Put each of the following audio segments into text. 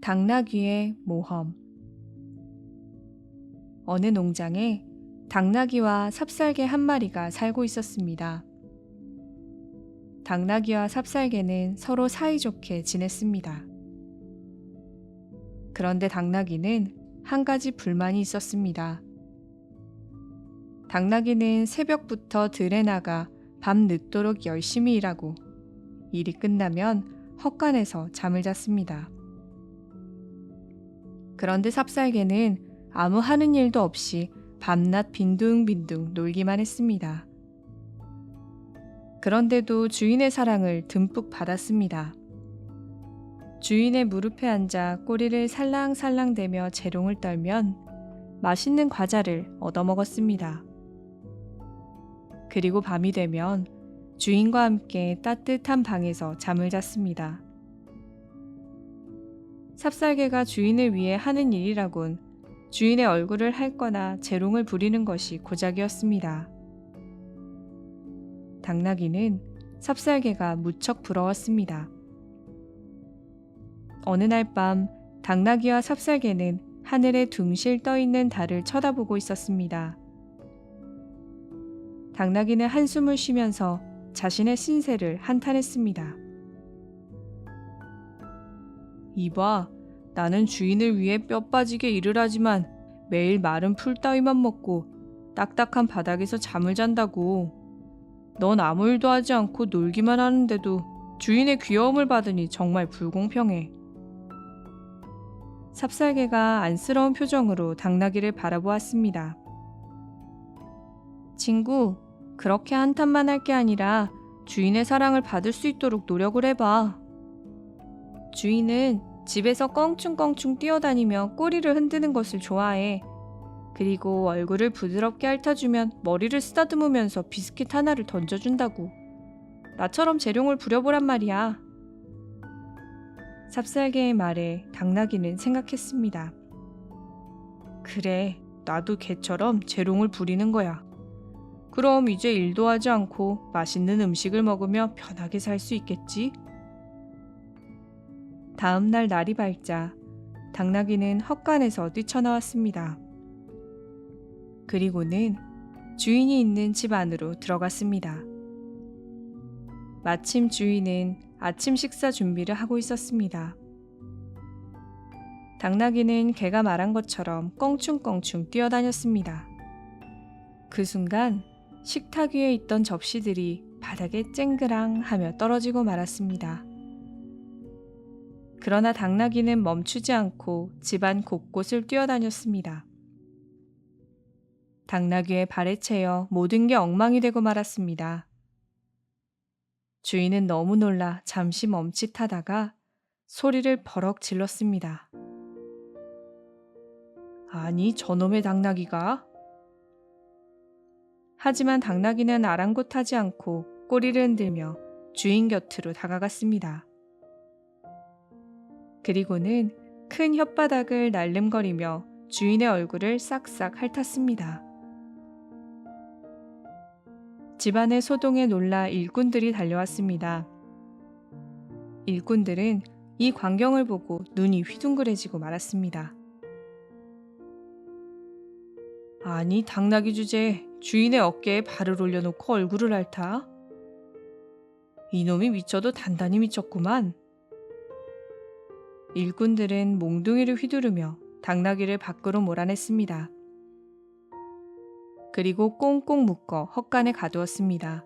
당나귀의 모험. 어느 농장에 당나귀와 삽살개 한 마리가 살고 있었습니다. 당나귀와 삽살개는 서로 사이좋게 지냈습니다. 그런데 당나귀는 한 가지 불만이 있었습니다. 당나귀는 새벽부터 들에 나가 밤 늦도록 열심히 일하고 일이 끝나면 헛간에서 잠을 잤습니다. 그런데 삽살개는 아무 하는 일도 없이 밤낮 빈둥빈둥 놀기만 했습니다. 그런데도 주인의 사랑을 듬뿍 받았습니다. 주인의 무릎에 앉아 꼬리를 살랑살랑대며 재롱을 떨면 맛있는 과자를 얻어먹었습니다. 그리고 밤이 되면 주인과 함께 따뜻한 방에서 잠을 잤습니다. 삽살개가 주인을 위해 하는 일이라곤 주인의 얼굴을 핥거나 재롱을 부리는 것이 고작이었습니다. 당나귀는 삽살개가 무척 부러웠습니다. 어느 날 밤 당나귀와 삽살개는 하늘에 둥실 떠있는 달을 쳐다보고 있었습니다. 당나귀는 한숨을 쉬면서 자신의 신세를 한탄했습니다. 이봐, 나는 주인을 위해 뼈 빠지게 일을 하지만 매일 마른 풀 따위만 먹고 딱딱한 바닥에서 잠을 잔다고. 넌 아무 일도 하지 않고 놀기만 하는데도 주인의 귀여움을 받으니 정말 불공평해. 삽살개가 안쓰러운 표정으로 당나귀를 바라보았습니다. 친구, 그렇게 한탄만 할 게 아니라 주인의 사랑을 받을 수 있도록 노력을 해봐. 주인은 집에서 껑충껑충 뛰어다니며 꼬리를 흔드는 것을 좋아해. 그리고 얼굴을 부드럽게 핥아주면 머리를 쓰다듬으면서 비스킷 하나를 던져준다고. 나처럼 재롱을 부려보란 말이야. 삽살개의 말에 당나귀는 생각했습니다. 그래, 나도 개처럼 재롱을 부리는 거야. 그럼 이제 일도 하지 않고 맛있는 음식을 먹으며 편하게 살 수 있겠지? 다음 날 날이 밝자 당나귀는 헛간에서 뛰쳐나왔습니다. 그리고는 주인이 있는 집 안으로 들어갔습니다. 마침 주인은 아침 식사 준비를 하고 있었습니다. 당나귀는 개가 말한 것처럼 껑충껑충 뛰어다녔습니다. 그 순간 식탁 위에 있던 접시들이 바닥에 쨍그랑 하며 떨어지고 말았습니다. 그러나 당나귀는 멈추지 않고 집안 곳곳을 뛰어다녔습니다. 당나귀의 발에 채여 모든 게 엉망이 되고 말았습니다. 주인은 너무 놀라 잠시 멈칫하다가 소리를 버럭 질렀습니다. 아니, 저놈의 당나귀가? 하지만 당나귀는 아랑곳하지 않고 꼬리를 흔들며 주인 곁으로 다가갔습니다. 그리고는 큰 혓바닥을 날름거리며 주인의 얼굴을 싹싹 핥았습니다. 집안의 소동에 놀라 일꾼들이 달려왔습니다. 일꾼들은 이 광경을 보고 눈이 휘둥그레지고 말았습니다. 아니, 당나귀 주제, 주인의 어깨에 발을 올려놓고 얼굴을 핥아? 이놈이 미쳐도 단단히 미쳤구만. 일꾼들은 몽둥이를 휘두르며 당나귀를 밖으로 몰아냈습니다. 그리고 꽁꽁 묶어 헛간에 가두었습니다.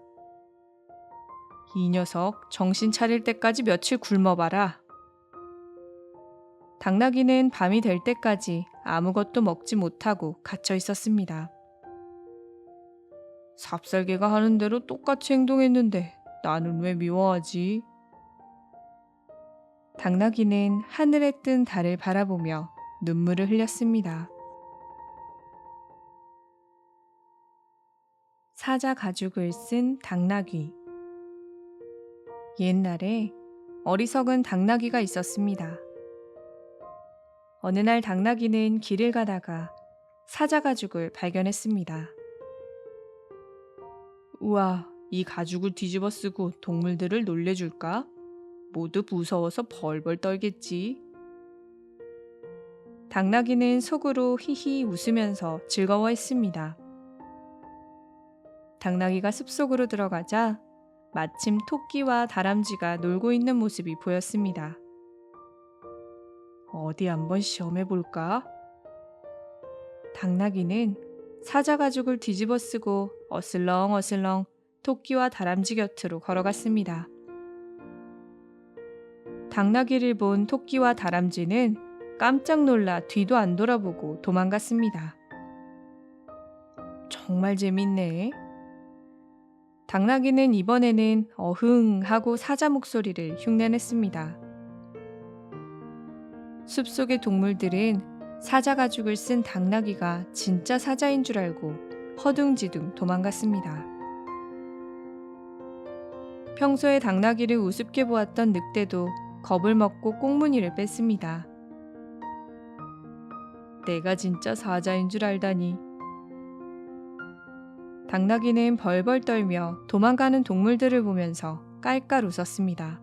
이 녀석 정신 차릴 때까지 며칠 굶어봐라. 당나귀는 밤이 될 때까지 아무것도 먹지 못하고 갇혀 있었습니다. 삽살개가 하는 대로 똑같이 행동했는데 나는 왜 미워하지? 당나귀는 하늘에 뜬 달을 바라보며 눈물을 흘렸습니다. 사자 가죽을 쓴 당나귀. 옛날에 어리석은 당나귀가 있었습니다. 어느 날 당나귀는 길을 가다가 사자 가죽을 발견했습니다. 우와, 이 가죽을 뒤집어 쓰고 동물들을 놀래줄까? 모두 무서워서 벌벌 떨겠지. 당나귀는 속으로 히히 웃으면서 즐거워했습니다. 당나귀가 숲속으로 들어가자 마침 토끼와 다람쥐가 놀고 있는 모습이 보였습니다. 어디 한번 시험해볼까? 당나귀는 사자 가죽을 뒤집어 쓰고 어슬렁어슬렁 토끼와 다람쥐 곁으로 걸어갔습니다. 당나귀를 본 토끼와 다람쥐는 깜짝 놀라 뒤도 안 돌아보고 도망갔습니다. 정말 재밌네. 당나귀는 이번에는 어흥 하고 사자 목소리를 흉내냈습니다. 숲속의 동물들은 사자 가죽을 쓴 당나귀가 진짜 사자인 줄 알고 허둥지둥 도망갔습니다. 평소에 당나귀를 우습게 보았던 늑대도 겁을 먹고 꽁무니를 뺐습니다. 내가 진짜 사자인 줄 알다니. 당나귀는 벌벌 떨며 도망가는 동물들을 보면서 깔깔 웃었습니다.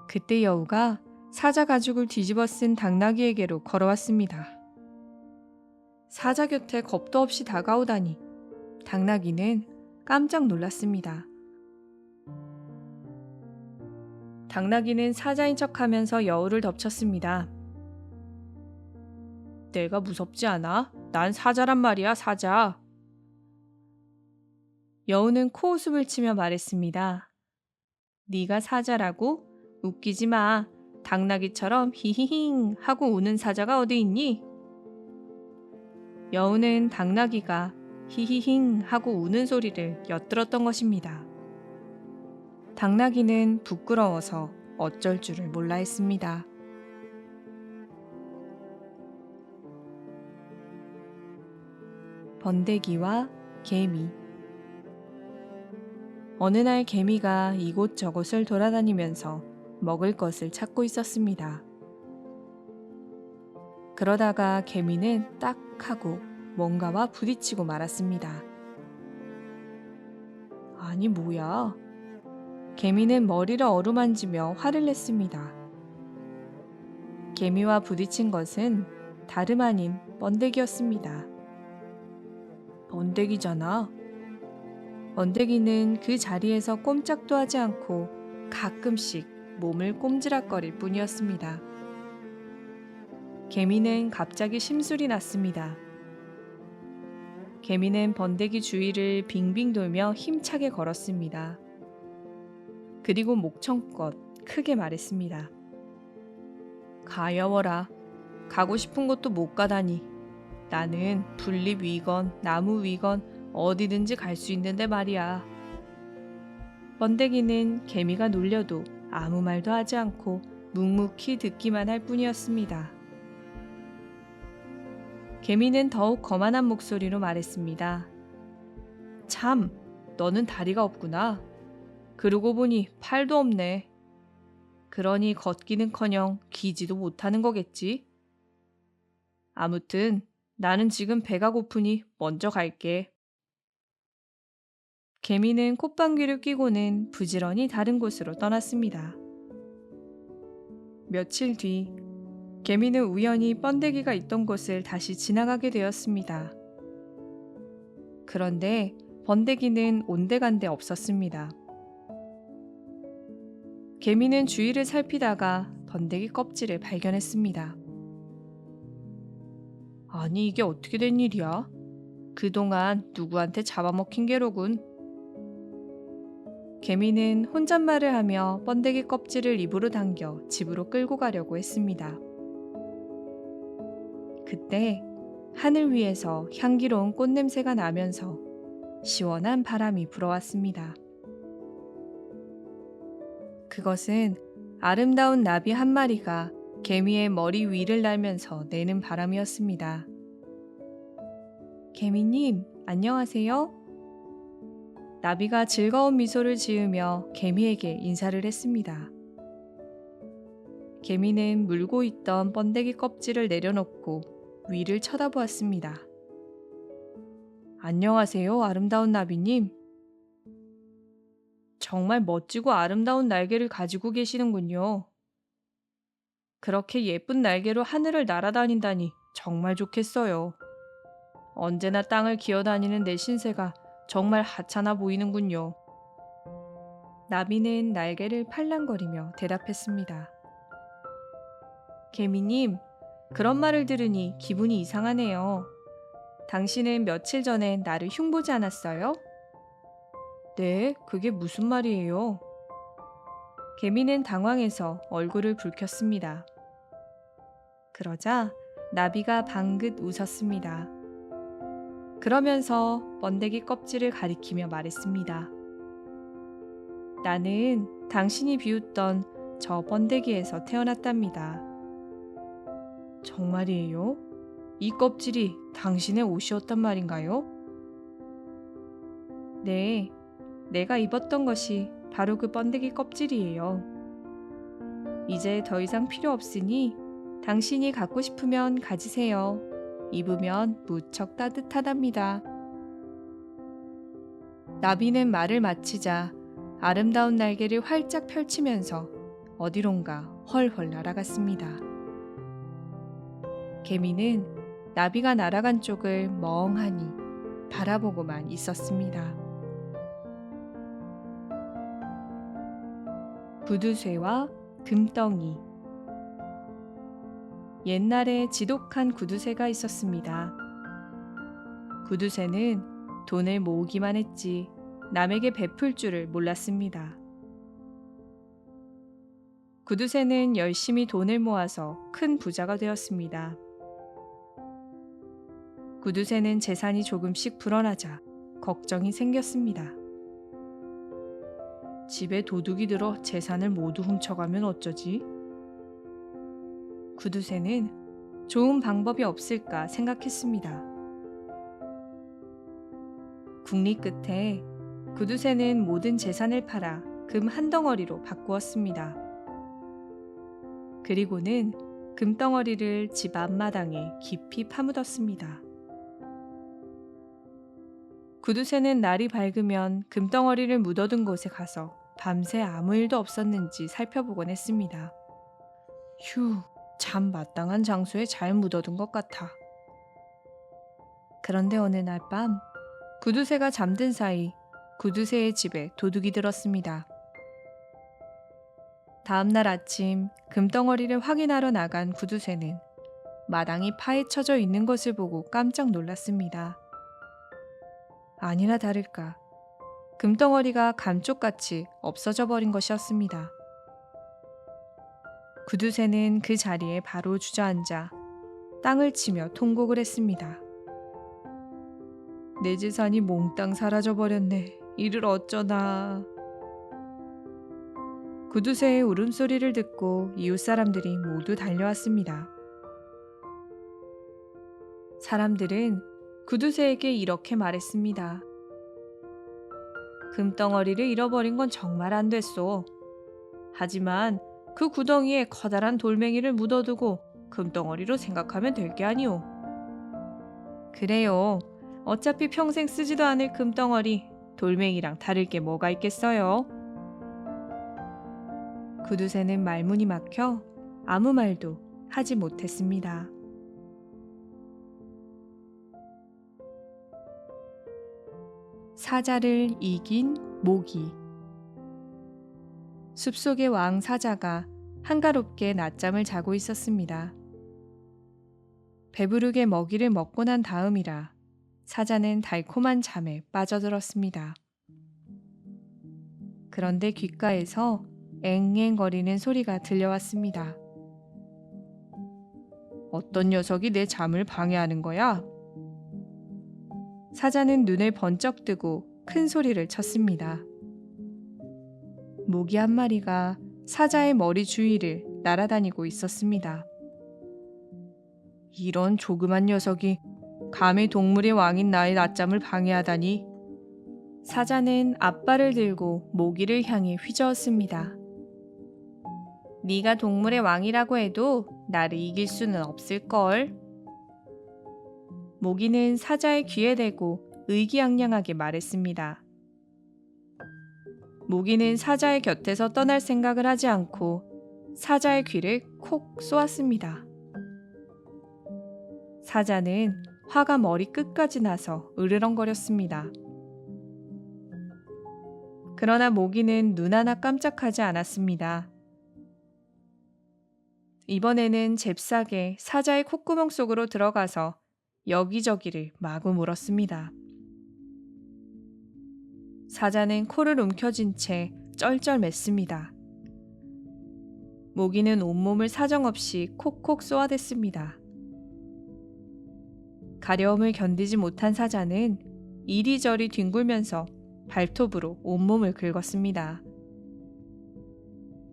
그때 여우가 사자 가죽을 뒤집어 쓴 당나귀에게로 걸어왔습니다. 사자 곁에 겁도 없이 다가오다니 당나귀는 깜짝 놀랐습니다. 당나귀는 사자인 척하면서 여우를 덮쳤습니다. 내가 무섭지 않아? 난 사자란 말이야, 사자. 여우는 코웃음을 치며 말했습니다. 네가 사자라고? 웃기지 마. 당나귀처럼 히히힝 하고 우는 사자가 어디 있니? 여우는 당나귀가 히히힝 하고 우는 소리를 엿들었던 것입니다. 당나귀는 부끄러워서 어쩔 줄을 몰라 했습니다. 번데기와 개미. 어느 날 개미가 이곳저곳을 돌아다니면서 먹을 것을 찾고 있었습니다. 그러다가 개미는 딱 하고 뭔가와 부딪히고 말았습니다. 아니 뭐야? 개미는 머리를 어루만지며 화를 냈습니다. 개미와 부딪힌 것은 다름 아닌 번데기였습니다. 번데기잖아. 번데기는 그 자리에서 꼼짝도 하지 않고 가끔씩 몸을 꼼지락거릴 뿐이었습니다. 개미는 갑자기 심술이 났습니다. 개미는 번데기 주위를 빙빙 돌며 힘차게 걸었습니다. 그리고 목청껏 크게 말했습니다. 가여워라. 가고 싶은 곳도 못 가다니. 나는 풀잎 위건 나무 위건 어디든지 갈 수 있는데 말이야. 번데기는 개미가 놀려도 아무 말도 하지 않고 묵묵히 듣기만 할 뿐이었습니다. 개미는 더욱 거만한 목소리로 말했습니다. 참, 너는 다리가 없구나. 그러고 보니 팔도 없네. 그러니 걷기는커녕 기지도 못하는 거겠지? 아무튼 나는 지금 배가 고프니 먼저 갈게. 개미는 콧방귀를 뀌고는 부지런히 다른 곳으로 떠났습니다. 며칠 뒤 개미는 우연히 번데기가 있던 곳을 다시 지나가게 되었습니다. 그런데 번데기는 온데간데 없었습니다. 개미는 주위를 살피다가 번데기 껍질을 발견했습니다. 아니 이게 어떻게 된 일이야? 그동안 누구한테 잡아먹힌 게로군. 개미는 혼잣말을 하며 번데기 껍질을 입으로 당겨 집으로 끌고 가려고 했습니다. 그때 하늘 위에서 향기로운 꽃냄새가 나면서 시원한 바람이 불어왔습니다. 그것은 아름다운 나비 한 마리가 개미의 머리 위를 날면서 내는 바람이었습니다. 개미님, 안녕하세요. 나비가 즐거운 미소를 지으며 개미에게 인사를 했습니다. 개미는 물고 있던 번데기 껍질을 내려놓고 위를 쳐다보았습니다. 안녕하세요, 아름다운 나비님. 정말 멋지고 아름다운 날개를 가지고 계시는군요. 그렇게 예쁜 날개로 하늘을 날아다닌다니 정말 좋겠어요. 언제나 땅을 기어다니는 내 신세가 정말 하찮아 보이는군요. 나비는 날개를 팔랑거리며 대답했습니다. 개미님, 그런 말을 들으니 기분이 이상하네요. 당신은 며칠 전에 나를 흉보지 않았어요? 네, 그게 무슨 말이에요? 개미는 당황해서 얼굴을 붉혔습니다. 그러자 나비가 방긋 웃었습니다. 그러면서 번데기 껍질을 가리키며 말했습니다. 나는 당신이 비웃던 저 번데기에서 태어났답니다. 정말이에요? 이 껍질이 당신의 옷이었단 말인가요? 네, 내가 입었던 것이 바로 그 번데기 껍질이에요. 이제 더 이상 필요 없으니 당신이 갖고 싶으면 가지세요. 입으면 무척 따뜻하답니다. 나비는 말을 마치자 아름다운 날개를 활짝 펼치면서 어디론가 헐헐 날아갔습니다. 개미는 나비가 날아간 쪽을 멍하니 바라보고만 있었습니다. 구두쇠와 금덩이. 옛날에 지독한 구두쇠가 있었습니다. 구두쇠는 돈을 모으기만 했지 남에게 베풀 줄을 몰랐습니다. 구두쇠는 열심히 돈을 모아서 큰 부자가 되었습니다. 구두쇠는 재산이 조금씩 불어나자 걱정이 생겼습니다. 집에 도둑이 들어 재산을 모두 훔쳐가면 어쩌지? 구두쇠는 좋은 방법이 없을까 생각했습니다. 국리 끝에 구두쇠는 모든 재산을 팔아 금 한 덩어리로 바꾸었습니다. 그리고는 금덩어리를 집 앞마당에 깊이 파묻었습니다. 구두쇠는 날이 밝으면 금덩어리를 묻어둔 곳에 가서 밤새 아무 일도 없었는지 살펴보곤 했습니다. 휴, 참 마땅한 장소에 잘 묻어둔 것 같아. 그런데 어느 날 밤, 구두쇠가 잠든 사이 구두쇠의 집에 도둑이 들었습니다. 다음 날 아침 금덩어리를 확인하러 나간 구두쇠는 마당이 파헤쳐져 있는 것을 보고 깜짝 놀랐습니다. 아니나 다를까 금덩어리가 감쪽같이 없어져 버린 것이었습니다. 구두쇠는 그 자리에 바로 주저앉아 땅을 치며 통곡을 했습니다. 내 재산이 몽땅 사라져 버렸네. 이를 어쩌나. 구두쇠의 울음소리를 듣고 이웃 사람들이 모두 달려왔습니다. 사람들은 구두쇠에게 이렇게 말했습니다. 금덩어리를 잃어버린 건 정말 안 됐소. 하지만 그 구덩이에 커다란 돌멩이를 묻어두고 금덩어리로 생각하면 될 게 아니오. 그래요. 어차피 평생 쓰지도 않을 금덩어리, 돌멩이랑 다를 게 뭐가 있겠어요? 구두쇠는 말문이 막혀 아무 말도 하지 못했습니다. 사자를 이긴 모기. 숲속의 왕 사자가 한가롭게 낮잠을 자고 있었습니다. 배부르게 먹이를 먹고 난 다음이라 사자는 달콤한 잠에 빠져들었습니다. 그런데 귓가에서 앵앵거리는 소리가 들려왔습니다. 어떤 녀석이 내 잠을 방해하는 거야? 사자는 눈을 번쩍 뜨고 큰 소리를 쳤습니다. 모기 한 마리가 사자의 머리 주위를 날아다니고 있었습니다. 이런 조그만 녀석이 감히 동물의 왕인 나의 낮잠을 방해하다니. 사자는 앞발을 들고 모기를 향해 휘저었습니다. 네가 동물의 왕이라고 해도 나를 이길 수는 없을걸. 모기는 사자의 귀에 대고 의기양양하게 말했습니다. 모기는 사자의 곁에서 떠날 생각을 하지 않고 사자의 귀를 콕 쏘았습니다. 사자는 화가 머리 끝까지 나서 으르렁거렸습니다. 그러나 모기는 눈 하나 깜짝하지 않았습니다. 이번에는 잽싸게 사자의 콧구멍 속으로 들어가서 여기저기를 마구 물었습니다. 사자는 코를 움켜쥔 채 쩔쩔맸습니다. 모기는 온몸을 사정없이 콕콕 쏘아댔습니다. 가려움을 견디지 못한 사자는 이리저리 뒹굴면서 발톱으로 온몸을 긁었습니다.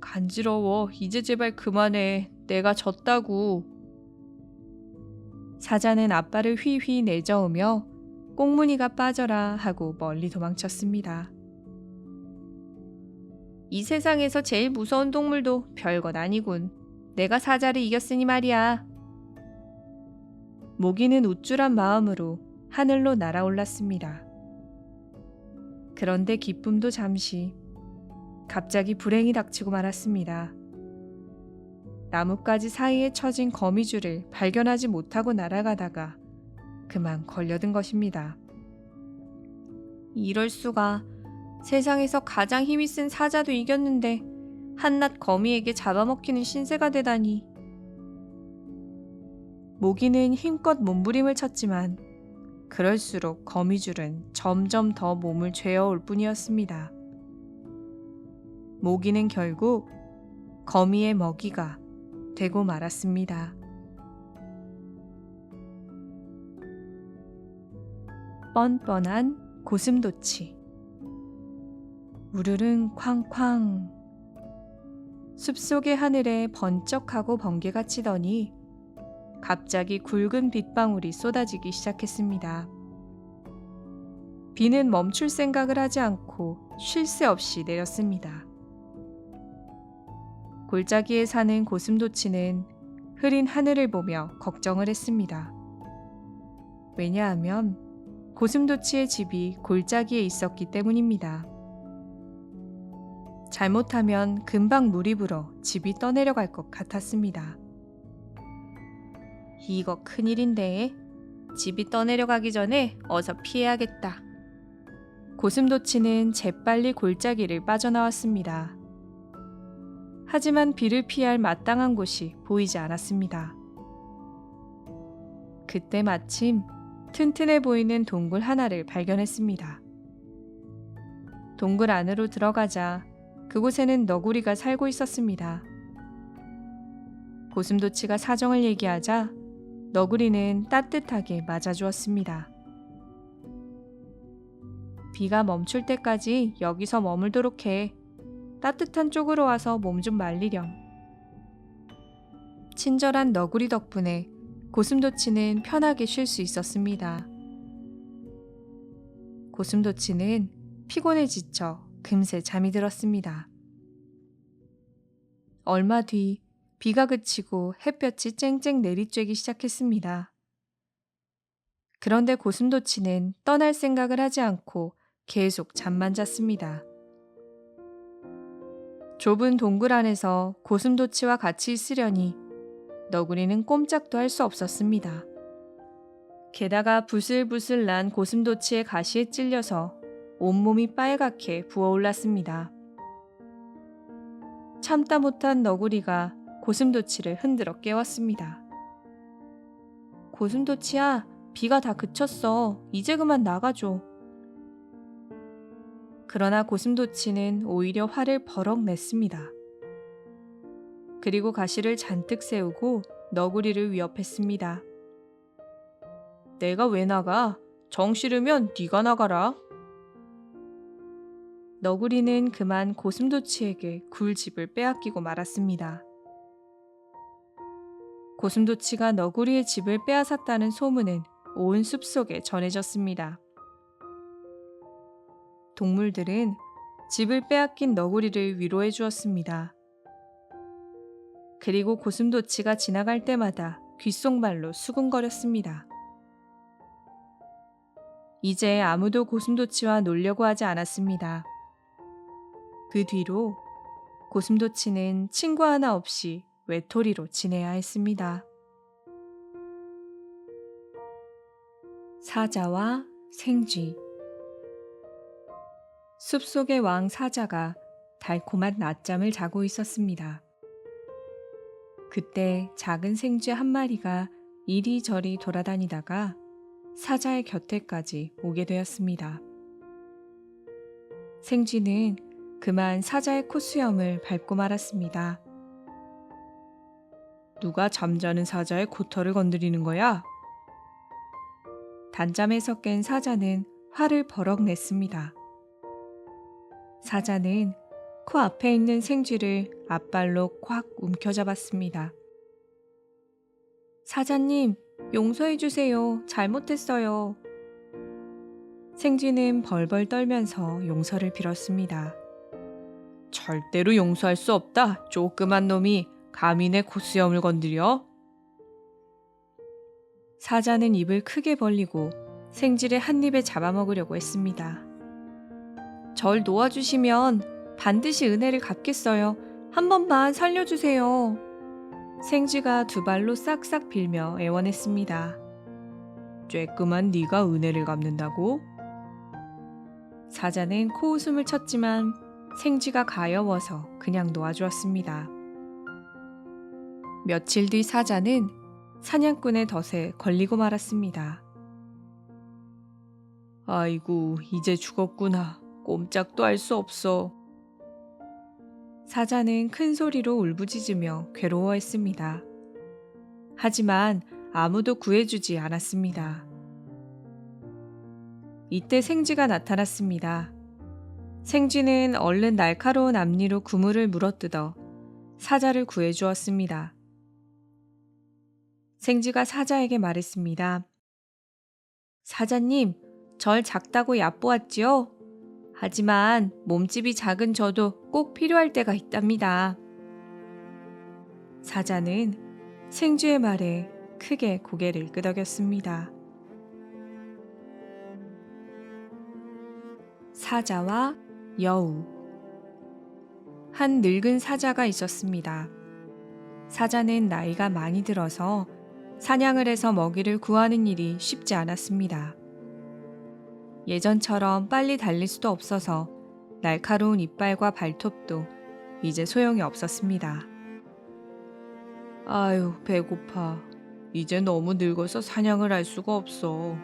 간지러워. 이제 제발 그만해. 내가 졌다고. 사자는 앞발을 휘휘 내저으며 꽁무니가 빠져라 하고 멀리 도망쳤습니다. 이 세상에서 제일 무서운 동물도 별것 아니군. 내가 사자를 이겼으니 말이야. 모기는 우쭐한 마음으로 하늘로 날아올랐습니다. 그런데 기쁨도 잠시. 갑자기 불행이 닥치고 말았습니다. 나뭇가지 사이에 처진 거미줄을 발견하지 못하고 날아가다가 그만 걸려든 것입니다. 이럴 수가. 세상에서 가장 힘이 센 사자도 이겼는데 한낱 거미에게 잡아먹히는 신세가 되다니. 모기는 힘껏 몸부림을 쳤지만 그럴수록 거미줄은 점점 더 몸을 죄어올 뿐이었습니다. 모기는 결국 거미의 먹이가 되고 말았습니다. 뻔뻔한 고슴도치. 우르릉 쾅쾅. 숲속의 하늘에 번쩍하고 번개가 치더니 갑자기 굵은 빗방울이 쏟아지기 시작했습니다. 비는 멈출 생각을 하지 않고 쉴 새 없이 내렸습니다. 골짜기에 사는 고슴도치는 흐린 하늘을 보며 걱정을 했습니다. 왜냐하면 고슴도치의 집이 골짜기에 있었기 때문입니다. 잘못하면 금방 물이 불어 집이 떠내려갈 것 같았습니다. 이거 큰일인데. 집이 떠내려가기 전에 어서 피해야겠다. 고슴도치는 재빨리 골짜기를 빠져나왔습니다. 하지만 비를 피할 마땅한 곳이 보이지 않았습니다. 그때 마침 튼튼해 보이는 동굴 하나를 발견했습니다. 동굴 안으로 들어가자 그곳에는 너구리가 살고 있었습니다. 고슴도치가 사정을 얘기하자 너구리는 따뜻하게 맞아주었습니다. 비가 멈출 때까지 여기서 머물도록 해. 따뜻한 쪽으로 와서 몸 좀 말리렴. 친절한 너구리 덕분에 고슴도치는 편하게 쉴 수 있었습니다. 고슴도치는 피곤에 지쳐 금세 잠이 들었습니다. 얼마 뒤 비가 그치고 햇볕이 쨍쨍 내리쬐기 시작했습니다. 그런데 고슴도치는 떠날 생각을 하지 않고 계속 잠만 잤습니다. 좁은 동굴 안에서 고슴도치와 같이 있으려니 너구리는 꼼짝도 할 수 없었습니다. 게다가 부슬부슬 난 고슴도치의 가시에 찔려서 온몸이 빨갛게 부어올랐습니다. 참다 못한 너구리가 고슴도치를 흔들어 깨웠습니다. 고슴도치야, 비가 다 그쳤어. 이제 그만 나가줘. 그러나 고슴도치는 오히려 화를 버럭 냈습니다. 그리고 가시를 잔뜩 세우고 너구리를 위협했습니다. 내가 왜 나가? 정 싫으면 네가 나가라. 너구리는 그만 고슴도치에게 굴집을 빼앗기고 말았습니다. 고슴도치가 너구리의 집을 빼앗았다는 소문은 온 숲속에 전해졌습니다. 동물들은 집을 빼앗긴 너구리를 위로해 주었습니다. 그리고 고슴도치가 지나갈 때마다 귓속말로 수군거렸습니다. 이제 아무도 고슴도치와 놀려고 하지 않았습니다. 그 뒤로 고슴도치는 친구 하나 없이 외톨이로 지내야 했습니다. 사자와 생쥐. 숲속의 왕 사자가 달콤한 낮잠을 자고 있었습니다. 그때 작은 생쥐 한 마리가 이리저리 돌아다니다가 사자의 곁에까지 오게 되었습니다. 생쥐는 그만 사자의 콧수염을 밟고 말았습니다. 누가 잠자는 사자의 코털을 건드리는 거야? 단잠에서 깬 사자는 화를 버럭 냈습니다. 사자는 코 앞에 있는 생쥐를 앞발로 콱 움켜잡았습니다. 사자님, 용서해 주세요. 잘못했어요. 생쥐는 벌벌 떨면서 용서를 빌었습니다. 절대로 용서할 수 없다. 조그만 놈이 감히 내 콧수염을 건드려? 사자는 입을 크게 벌리고 생쥐를 한 입에 잡아먹으려고 했습니다. 절 놓아주시면 반드시 은혜를 갚겠어요. 한 번만 살려주세요. 생쥐가 두 발로 싹싹 빌며 애원했습니다. 쬐끄만 네가 은혜를 갚는다고? 사자는 코웃음을 쳤지만 생쥐가 가여워서 그냥 놓아주었습니다. 며칠 뒤 사자는 사냥꾼의 덫에 걸리고 말았습니다. 아이고, 이제 죽었구나. 꼼짝도 할 수 없어. 사자는 큰 소리로 울부짖으며 괴로워했습니다. 하지만 아무도 구해주지 않았습니다. 이때 생쥐가 나타났습니다. 생쥐는 얼른 날카로운 앞니로 그물을 물어뜯어 사자를 구해주었습니다. 생쥐가 사자에게 말했습니다. 사자님, 절 작다고 얕보았지요? 하지만 몸집이 작은 저도 꼭 필요할 때가 있답니다. 사자는 생쥐의 말에 크게 고개를 끄덕였습니다. 사자와 여우. 한 늙은 사자가 있었습니다. 사자는 나이가 많이 들어서 사냥을 해서 먹이를 구하는 일이 쉽지 않았습니다. 예전처럼 빨리 달릴 수도 없어서 날카로운 이빨과 발톱도 이제 소용이 없었습니다. 아유, 배고파. 이제 너무 늙어서 사냥을 할 수가 없어.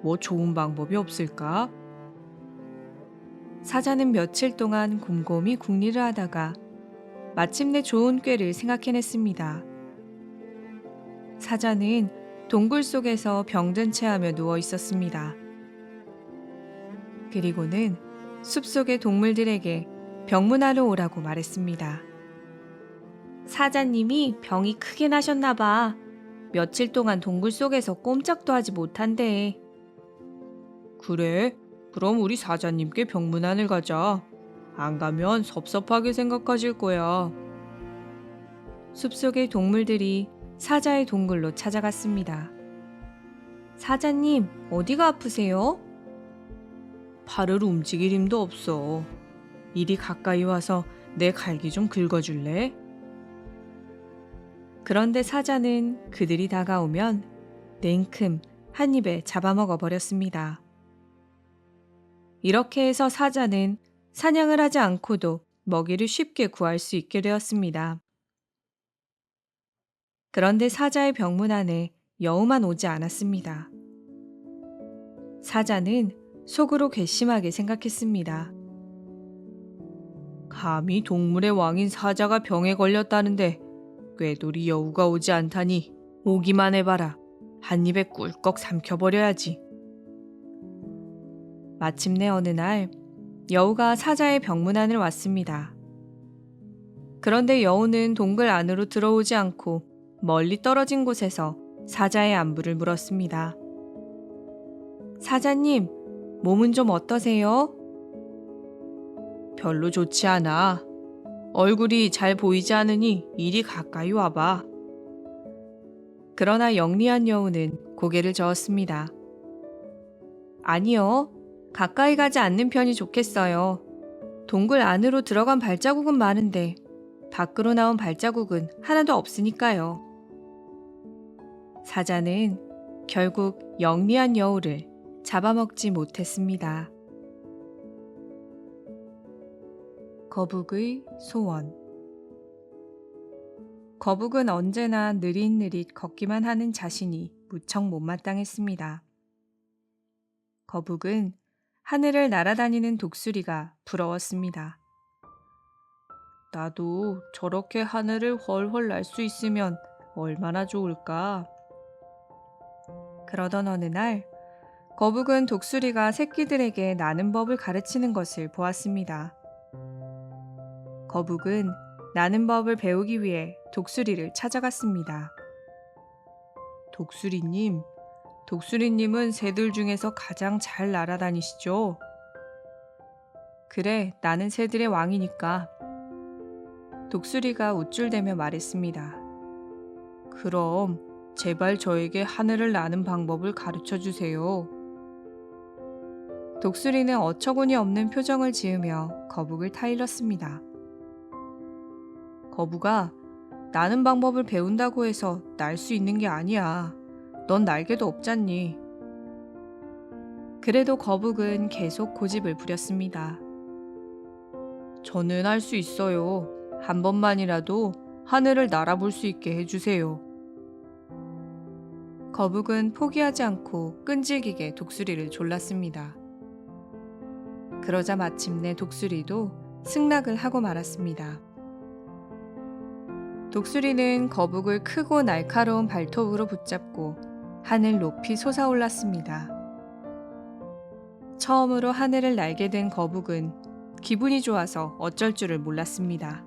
뭐 좋은 방법이 없을까? 사자는 며칠 동안 곰곰이 궁리를 하다가 마침내 좋은 꾀를 생각해냈습니다. 사자는 동굴 속에서 병든 채 하며 누워 있었습니다. 그리고는 숲속의 동물들에게 병문안으로 오라고 말했습니다. 사자님이 병이 크게 나셨나 봐. 며칠 동안 동굴 속에서 꼼짝도 하지 못한대. 그래? 그럼 우리 사자님께 병문안을 가자. 안 가면 섭섭하게 생각하실 거야. 숲속의 동물들이 사자의 동굴로 찾아갔습니다. 사자님, 어디가 아프세요? 팔을 움직일 힘도 없어. 이리 가까이 와서 내 갈기 좀 긁어줄래? 그런데 사자는 그들이 다가오면 냉큼 한 입에 잡아먹어 버렸습니다. 이렇게 해서 사자는 사냥을 하지 않고도 먹이를 쉽게 구할 수 있게 되었습니다. 그런데 사자의 병문안에 여우만 오지 않았습니다. 사자는 속으로 괘씸하게 생각했습니다. 감히 동물의 왕인 사자가 병에 걸렸다는데 꾀돌이 여우가 오지 않다니 오기만 해봐라. 한 입에 꿀꺽 삼켜버려야지. 마침내 어느 날 여우가 사자의 병문안을 왔습니다. 그런데 여우는 동굴 안으로 들어오지 않고 멀리 떨어진 곳에서 사자의 안부를 물었습니다. 사자님, 몸은 좀 어떠세요? 별로 좋지 않아. 얼굴이 잘 보이지 않으니 이리 가까이 와봐. 그러나 영리한 여우는 고개를 저었습니다. 아니요. 가까이 가지 않는 편이 좋겠어요. 동굴 안으로 들어간 발자국은 많은데 밖으로 나온 발자국은 하나도 없으니까요. 사자는 결국 영리한 여우를 잡아먹지 못했습니다. 거북의 소원. 거북은 언제나 느릿느릿 걷기만 하는 자신이 무척 못마땅했습니다. 거북은 하늘을 날아다니는 독수리가 부러웠습니다. 나도 저렇게 하늘을 훨훨 날 수 있으면 얼마나 좋을까? 그러던 어느 날, 거북은 독수리가 새끼들에게 나는 법을 가르치는 것을 보았습니다. 거북은 나는 법을 배우기 위해 독수리를 찾아갔습니다. 독수리님은 새들 중에서 가장 잘 날아다니시죠? 그래, 나는 새들의 왕이니까. 독수리가 우쭐대며 말했습니다. 그럼 제발 저에게 하늘을 나는 방법을 가르쳐 주세요. 독수리는 어처구니 없는 표정을 지으며 거북을 타일렀습니다. 거북아, 나는 방법을 배운다고 해서 날 수 있는 게 아니야. 넌 날개도 없잖니. 그래도 거북은 계속 고집을 부렸습니다. 저는 할 수 있어요. 한 번만이라도 하늘을 날아볼 수 있게 해주세요. 거북은 포기하지 않고 끈질기게 독수리를 졸랐습니다. 그러자 마침내 독수리도 승낙을 하고 말았습니다. 독수리는 거북을 크고 날카로운 발톱으로 붙잡고 하늘 높이 솟아올랐습니다. 처음으로 하늘을 날게 된 거북은 기분이 좋아서 어쩔 줄을 몰랐습니다.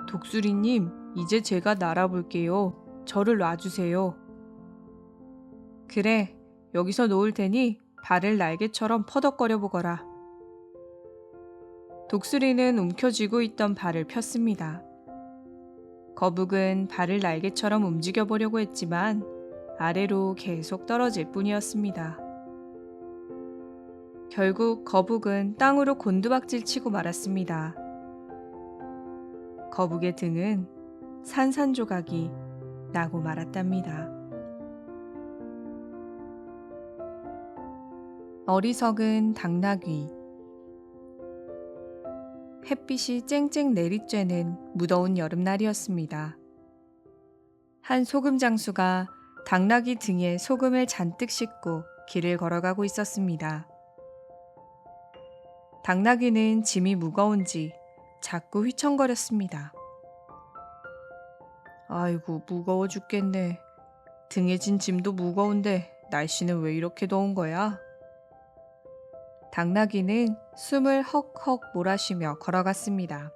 독수리님, 이제 제가 날아볼게요. 저를 놔주세요. 그래, 여기서 놓을 테니 발을 날개처럼 퍼덕거려 보거라. 독수리는 움켜쥐고 있던 발을 폈습니다. 거북은 발을 날개처럼 움직여 보려고 했지만 아래로 계속 떨어질 뿐이었습니다. 결국 거북은 땅으로 곤두박질 치고 말았습니다. 거북의 등은 산산조각이 나고 말았답니다. 어리석은 당나귀. 햇빛이 쨍쨍 내리쬐는 무더운 여름날이었습니다. 한 소금 장수가 당나귀 등에 소금을 잔뜩 싣고 길을 걸어가고 있었습니다. 당나귀는 짐이 무거운지 자꾸 휘청거렸습니다. 아이고, 무거워 죽겠네. 등에 진 짐도 무거운데 날씨는 왜 이렇게 더운 거야? 당나귀는 숨을 헉헉 몰아쉬며 걸어갔습니다.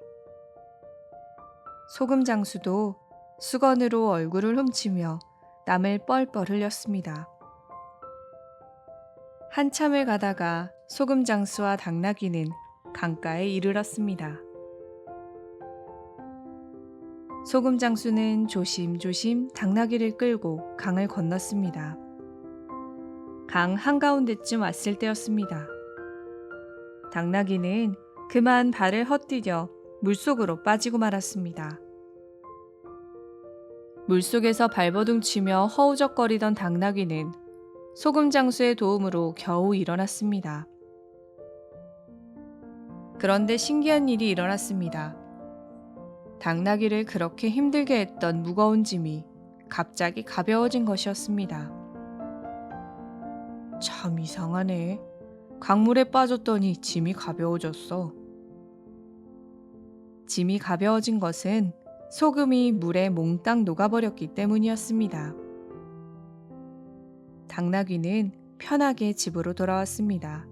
소금 장수도 수건으로 얼굴을 훔치며 땀을 뻘뻘 흘렸습니다. 한참을 가다가 소금 장수와 당나귀는 강가에 이르렀습니다. 소금 장수는 조심조심 당나귀를 끌고 강을 건넜습니다. 강 한가운데쯤 왔을 때였습니다. 당나귀는 그만 발을 헛디뎌 물속으로 빠지고 말았습니다. 물속에서 발버둥치며 허우적거리던 당나귀는 소금 장수의 도움으로 겨우 일어났습니다. 그런데 신기한 일이 일어났습니다. 당나귀를 그렇게 힘들게 했던 무거운 짐이 갑자기 가벼워진 것이었습니다. 참 이상하네. 강물에 빠졌더니 짐이 가벼워졌어. 짐이 가벼워진 것은 소금이 물에 몽땅 녹아버렸기 때문이었습니다. 당나귀는 편하게 집으로 돌아왔습니다.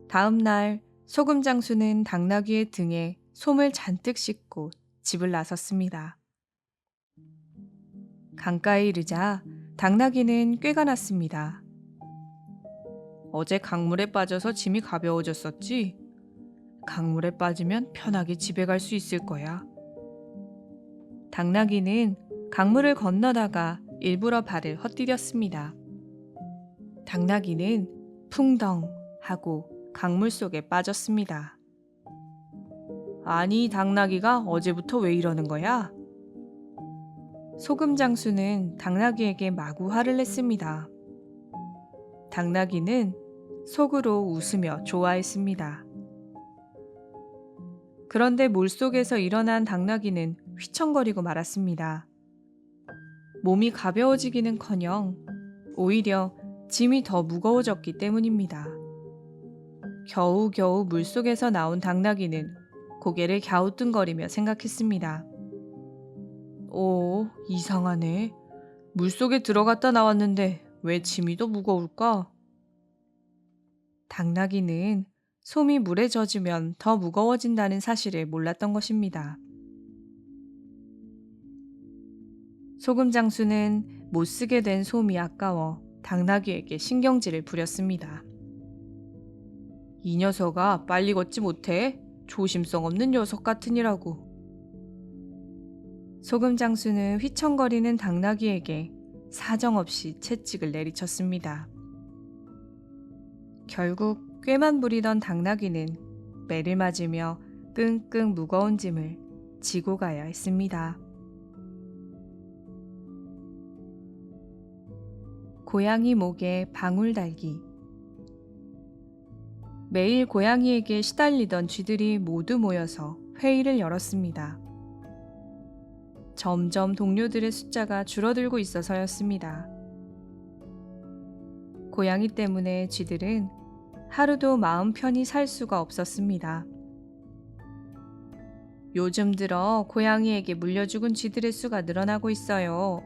다음 날 소금 장수는 당나귀의 등에 솜을 잔뜩 싣고 집을 나섰습니다. 강가에 이르자 당나귀는 꾀가 났습니다. 어제 강물에 빠져서 짐이 가벼워졌었지? 강물에 빠지면 편하게 집에 갈 수 있을 거야. 당나귀는 강물을 건너다가 일부러 발을 헛디뎠습니다. 당나귀는 풍덩 하고 강물 속에 빠졌습니다. 아니, 당나귀가 어제부터 왜 이러는 거야? 소금 장수는 당나귀에게 마구 화를 냈습니다. 당나귀는 속으로 웃으며 좋아했습니다. 그런데 물속에서 일어난 당나귀는 휘청거리고 말았습니다. 몸이 가벼워지기는커녕 오히려 짐이 더 무거워졌기 때문입니다. 겨우겨우 물속에서 나온 당나귀는 고개를 갸우뚱거리며 생각했습니다. 오, 이상하네. 물속에 들어갔다 나왔는데 왜 짐이 더 무거울까? 당나귀는 솜이 물에 젖으면 더 무거워진다는 사실을 몰랐던 것입니다. 소금 장수는 못 쓰게 된 솜이 아까워 당나귀에게 신경질을 부렸습니다. 이 녀석아, 빨리 걷지 못해? 조심성 없는 녀석 같으니라고. 소금 장수는 휘청거리는 당나귀에게 사정없이 채찍을 내리쳤습니다. 결국 꾀만 부리던 당나귀는 매를 맞으며 끙끙 무거운 짐을 지고 가야 했습니다. 고양이 목에 방울 달기. 매일 고양이에게 시달리던 쥐들이 모두 모여서 회의를 열었습니다. 점점 동료들의 숫자가 줄어들고 있어서였습니다. 고양이 때문에 쥐들은 하루도 마음 편히 살 수가 없었습니다. 요즘 들어 고양이에게 물려 죽은 쥐들의 수가 늘어나고 있어요.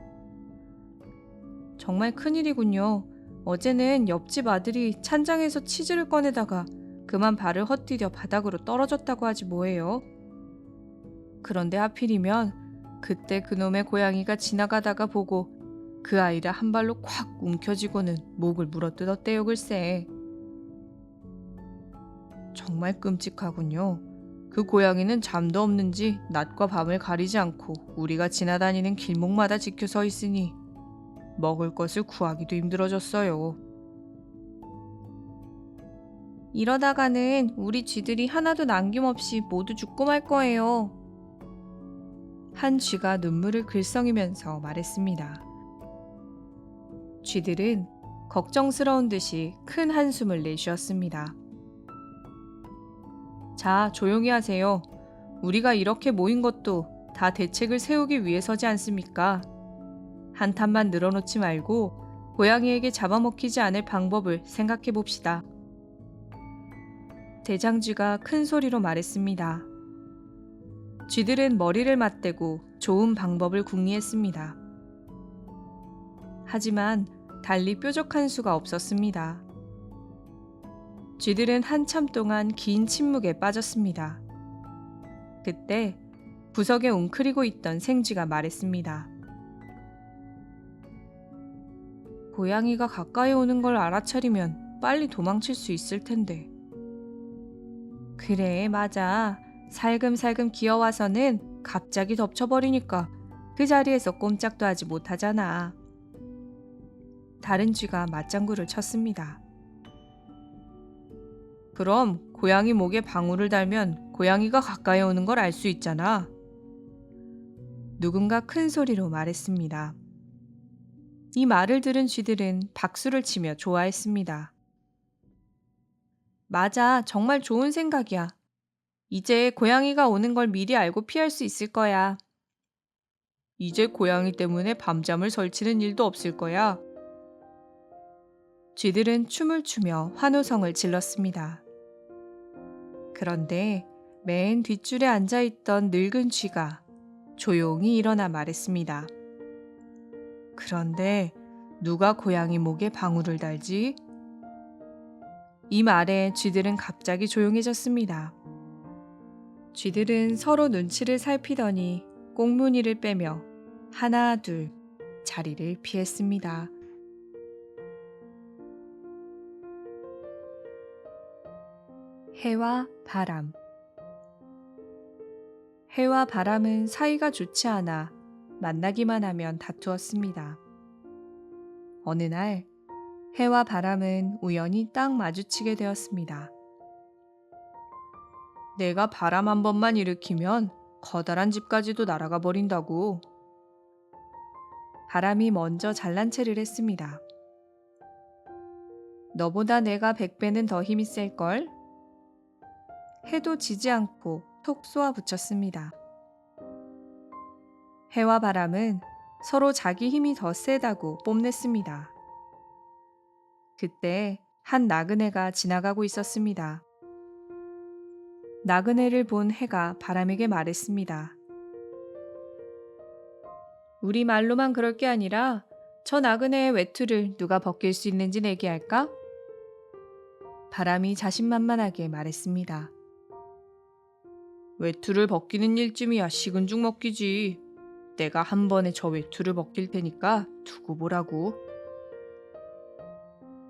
정말 큰일이군요. 어제는 옆집 아들이 찬장에서 치즈를 꺼내다가 그만 발을 헛디뎌 바닥으로 떨어졌다고 하지 뭐예요. 그런데 하필이면 그때 그놈의 고양이가 지나가다가 보고 그 아이를 한 발로 콱 움켜쥐고는 목을 물어뜯었대요 글쎄. 정말 끔찍하군요. 그 고양이는 잠도 없는지 낮과 밤을 가리지 않고 우리가 지나다니는 길목마다 지켜 서 있으니 먹을 것을 구하기도 힘들어졌어요. 이러다가는 우리 쥐들이 하나도 남김없이 모두 죽고 말 거예요. 한 쥐가 눈물을 글썽이면서 말했습니다. 쥐들은 걱정스러운 듯이 큰 한숨을 내쉬었습니다. 자, 조용히 하세요. 우리가 이렇게 모인 것도 다 대책을 세우기 위해서지 않습니까? 한탄만 늘어놓지 말고 고양이에게 잡아먹히지 않을 방법을 생각해 봅시다. 대장쥐가 큰 소리로 말했습니다. 쥐들은 머리를 맞대고 좋은 방법을 궁리했습니다. 하지만 달리 뾰족한 수가 없었습니다. 쥐들은 한참 동안 긴 침묵에 빠졌습니다. 그때 구석에 웅크리고 있던 생쥐가 말했습니다. 고양이가 가까이 오는 걸 알아차리면 빨리 도망칠 수 있을 텐데. 그래, 맞아. 살금살금 기어와서는 갑자기 덮쳐버리니까 그 자리에서 꼼짝도 하지 못하잖아. 다른 쥐가 맞장구를 쳤습니다. 그럼 고양이 목에 방울을 달면 고양이가 가까이 오는 걸 알 수 있잖아. 누군가 큰 소리로 말했습니다. 이 말을 들은 쥐들은 박수를 치며 좋아했습니다. 맞아, 정말 좋은 생각이야. 이제 고양이가 오는 걸 미리 알고 피할 수 있을 거야. 이제 고양이 때문에 밤잠을 설치는 일도 없을 거야. 쥐들은 춤을 추며 환호성을 질렀습니다. 그런데 맨 뒷줄에 앉아있던 늙은 쥐가 조용히 일어나 말했습니다. 그런데 누가 고양이 목에 방울을 달지? 이 말에 쥐들은 갑자기 조용해졌습니다. 쥐들은 서로 눈치를 살피더니 꽁무니를 빼며 하나 둘 자리를 피했습니다. 해와 바람. 해와 바람은 사이가 좋지 않아 만나기만 하면 다투었습니다. 어느 날 해와 바람은 우연히 딱 마주치게 되었습니다. 내가 바람 한 번만 일으키면 커다란 집까지도 날아가 버린다고. 바람이 먼저 잘난 체를 했습니다. 너보다 내가 100배는 더 힘이 셀걸? 해도 지지 않고 톡 쏘아붙였습니다. 해와 바람은 서로 자기 힘이 더 세다고 뽐냈습니다. 그때 한 나그네가 지나가고 있었습니다. 나그네를 본 해가 바람에게 말했습니다. 우리 말로만 그럴 게 아니라 저 나그네의 외투를 누가 벗길 수 있는지 내기할까? 바람이 자신만만하게 말했습니다. 외투를 벗기는 일쯤이야 식은 죽 먹기지. 내가 한 번에 저 외투를 벗길 테니까 두고 보라고.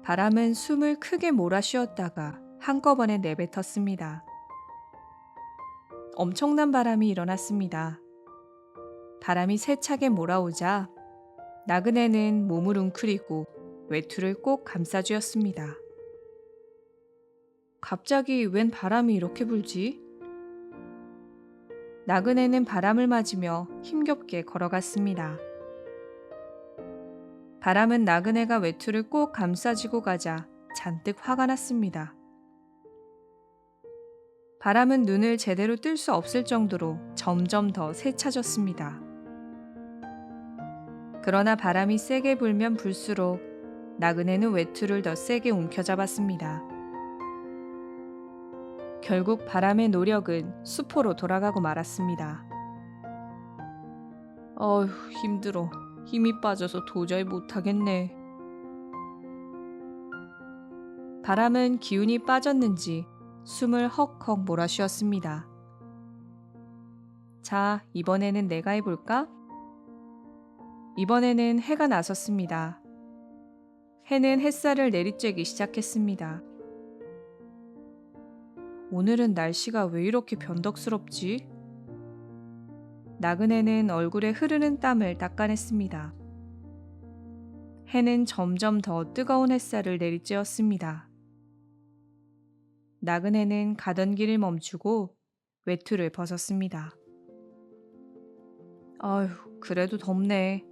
바람은 숨을 크게 몰아쉬었다가 한꺼번에 내뱉었습니다. 엄청난 바람이 일어났습니다. 바람이 세차게 몰아오자 나그네는 몸을 웅크리고 외투를 꼭 감싸쥐었습니다. 갑자기 웬 바람이 이렇게 불지? 나그네는 바람을 맞으며 힘겹게 걸어갔습니다. 바람은 나그네가 외투를 꼭 감싸쥐고 가자 잔뜩 화가 났습니다. 바람은 눈을 제대로 뜰 수 없을 정도로 점점 더 세차졌습니다. 그러나 바람이 세게 불면 불수록 나그네는 외투를 더 세게 움켜잡았습니다. 결국 바람의 노력은 수포로 돌아가고 말았습니다. 어휴, 힘들어. 힘이 빠져서 도저히 못하겠네. 바람은 기운이 빠졌는지 숨을 헉헉 몰아쉬었습니다. 자, 이번에는 내가 해볼까? 이번에는 해가 나섰습니다. 해는 햇살을 내리쬐기 시작했습니다. 오늘은 날씨가 왜 이렇게 변덕스럽지? 나그네는 얼굴에 흐르는 땀을 닦아냈습니다. 해는 점점 더 뜨거운 햇살을 내리쬐었습니다. 나그네는 가던 길을 멈추고 외투를 벗었습니다. 아휴, 그래도 덥네.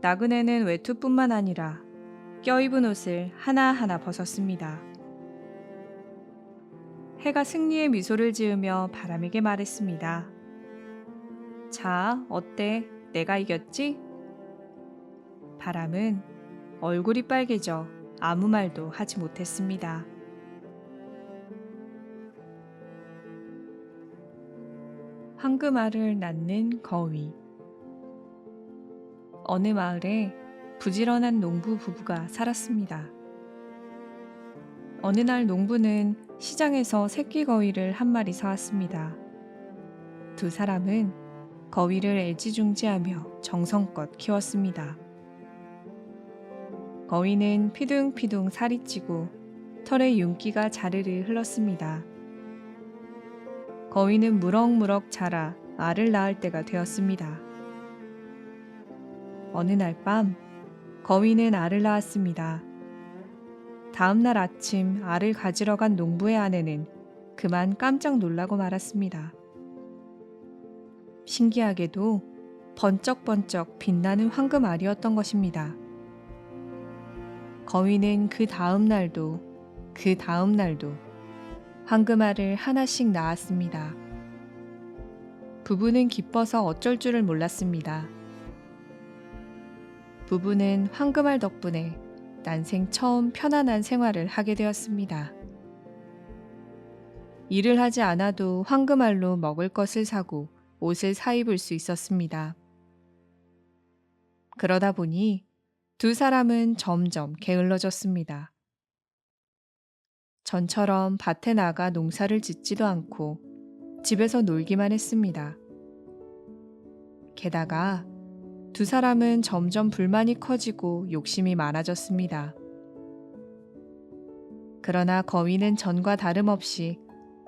나그네는 외투뿐만 아니라 껴입은 옷을 하나하나 벗었습니다. 해가 승리의 미소를 지으며 바람에게 말했습니다. 자, 어때? 내가 이겼지? 바람은 얼굴이 빨개져 아무 말도 하지 못했습니다. 황금알을 낳는 거위. 어느 마을에 부지런한 농부 부부가 살았습니다. 어느 날 농부는 시장에서 새끼 거위를 한 마리 사왔습니다. 두 사람은 거위를 애지중지하며 정성껏 키웠습니다. 거위는 피둥피둥 살이 찌고 털에 윤기가 자르르 흘렀습니다. 거위는 무럭무럭 자라 알을 낳을 때가 되었습니다. 어느 날 밤, 거위는 알을 낳았습니다. 다음 날 아침 알을 가지러 간 농부의 아내는 그만 깜짝 놀라고 말았습니다. 신기하게도 번쩍번쩍 빛나는 황금 알이었던 것입니다. 거위는 그 다음 날도 황금알을 하나씩 낳았습니다. 부부는 기뻐서 어쩔 줄을 몰랐습니다. 부부는 황금알 덕분에 난생 처음 편안한 생활을 하게 되었습니다. 일을 하지 않아도 황금알로 먹을 것을 사고 옷을 사 입을 수 있었습니다. 그러다 보니 두 사람은 점점 게을러졌습니다. 전처럼 밭에 나가 농사를 짓지도 않고 집에서 놀기만 했습니다. 게다가 두 사람은 점점 불만이 커지고 욕심이 많아졌습니다. 그러나 거위는 전과 다름없이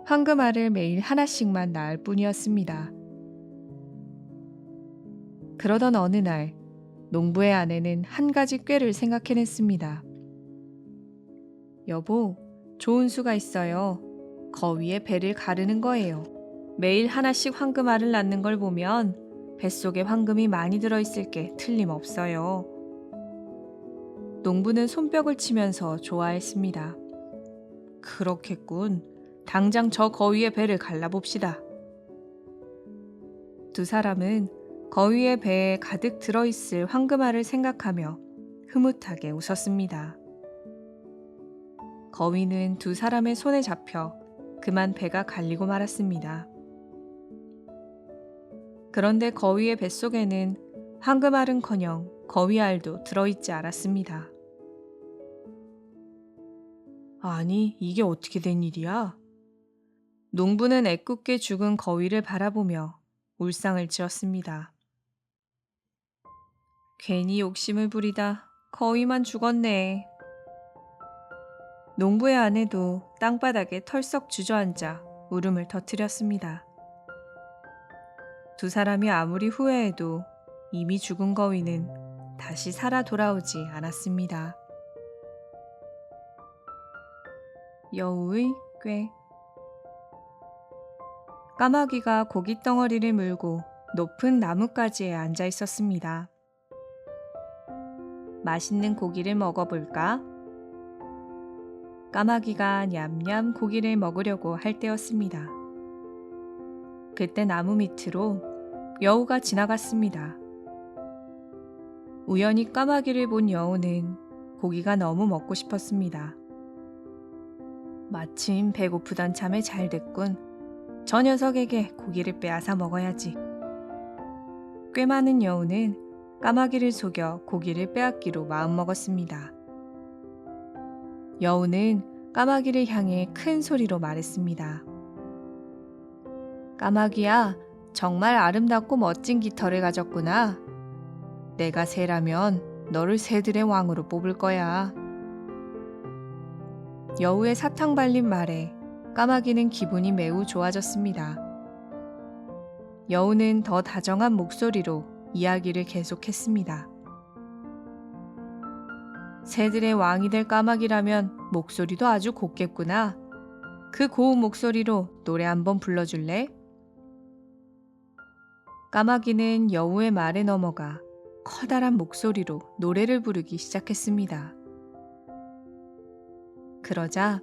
황금알을 매일 하나씩만 낳을 뿐이었습니다. 그러던 어느 날 농부의 아내는 한 가지 꾀를 생각해냈습니다. 여보, 좋은 수가 있어요. 거위의 배를 가르는 거예요. 매일 하나씩 황금알을 낳는 걸 보면 뱃속에 황금이 많이 들어있을 게 틀림없어요. 농부는 손뼉을 치면서 좋아했습니다. 그렇겠군. 당장 저 거위의 배를 갈라봅시다. 두 사람은 거위의 배에 가득 들어있을 황금알을 생각하며 흐뭇하게 웃었습니다. 거위는 두 사람의 손에 잡혀 그만 배가 갈리고 말았습니다. 그런데 거위의 뱃속에는 황금알은커녕 거위알도 들어있지 않았습니다. 아니, 이게 어떻게 된 일이야? 농부는 애꿎게 죽은 거위를 바라보며 울상을 지었습니다. 괜히 욕심을 부리다 거위만 죽었네. 농부의 아내도 땅바닥에 털썩 주저앉아 울음을 터뜨렸습니다. 두 사람이 아무리 후회해도 이미 죽은 거위는 다시 살아 돌아오지 않았습니다. 여우의 꾀. 까마귀가 고깃덩어리를 물고 높은 나뭇가지에 앉아 있었습니다. 맛있는 고기를 먹어볼까? 까마귀가 냠냠 고기를 먹으려고 할 때였습니다. 그때 나무 밑으로 여우가 지나갔습니다. 우연히 까마귀를 본 여우는 고기가 너무 먹고 싶었습니다. 마침 배고프던 참에 잘 됐군. 저 녀석에게 고기를 빼앗아 먹어야지. 꽤 많은 여우는 까마귀를 속여 고기를 빼앗기로 마음먹었습니다. 여우는 까마귀를 향해 큰 소리로 말했습니다. 까마귀야, 정말 아름답고 멋진 깃털을 가졌구나. 내가 새라면 너를 새들의 왕으로 뽑을 거야. 여우의 사탕 발린 말에 까마귀는 기분이 매우 좋아졌습니다. 여우는 더 다정한 목소리로 이야기를 계속했습니다. 새들의 왕이 될 까마귀라면 목소리도 아주 곱겠구나. 그 고운 목소리로 노래 한번 불러줄래? 까마귀는 여우의 말에 넘어가 커다란 목소리로 노래를 부르기 시작했습니다. 그러자